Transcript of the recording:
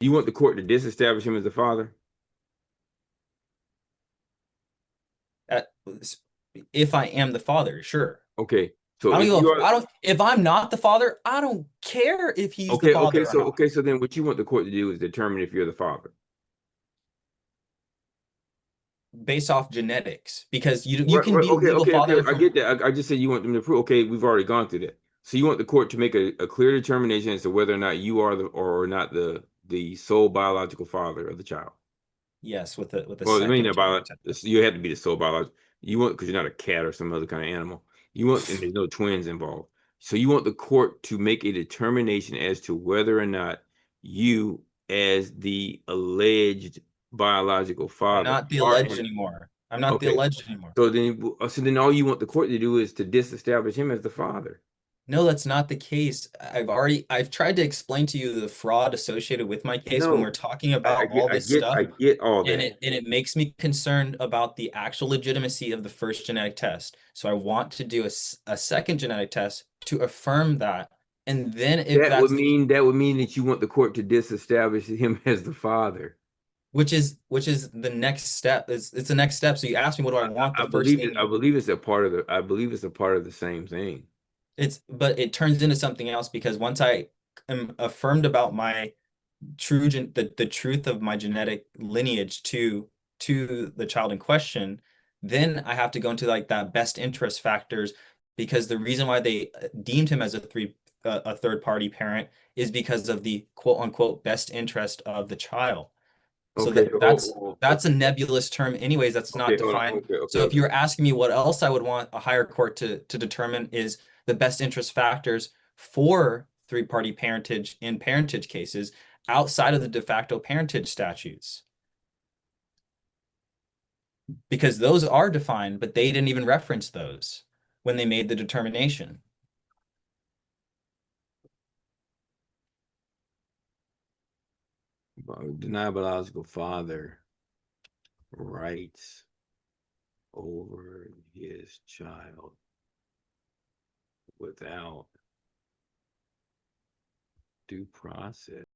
You want the court to disestablish him as the father? If I am the father, sure. Okay. I So don't if give you a, are I don't if I'm not the father, I don't care if he's the father or not. okay, so then what you want the court to do is determine if you're the father. Based off genetics, because you can be a legal Okay. father I from get that. I just said you want them to prove. Okay, we've already gone through that. So you want the court to make a clear determination as to whether or not you are the or not the sole biological father of the child. yes with the Well, I mean, second genetic test. you have to be the sole biological. You want because you're not a cat or some other kind of animal. You want, and there's no twins involved. So you want the court to make a determination as to whether or not you, as the alleged biological I'm father, not the are alleged in. anymore. I'm not the Okay. alleged anymore. So then all you want the court to do is to disestablish him as the father. No, that's not the case. I've tried to explain to you the fraud associated with my case when we're No, talking about all this stuff, I get all and that. it makes me concerned about the actual legitimacy of the first genetic test. So I want to do a second genetic test to affirm that. And then if that's the That would mean that you want the court to disestablish him as the father. which is the next step. It's the next step. So you asked me what do I want? The first I thing believe it's a part of the I believe it's a part of the same thing. but it turns into something else because once I am affirmed about my the truth of my genetic lineage to the child in question, then I have to go into like that best interest factors because the reason why they deemed him as a third party parent is because of the quote unquote best interest of the child. So Okay, that's a nebulous term anyways, that's not hold on. defined. So if Okay. you're asking me what else I would want a higher court to determine is the best interest factors for three-party parentage in parentage cases outside of the de facto parentage statutes. Because those are defined, but they didn't even reference those when they made the determination. Deny biological father rights over his child without due process.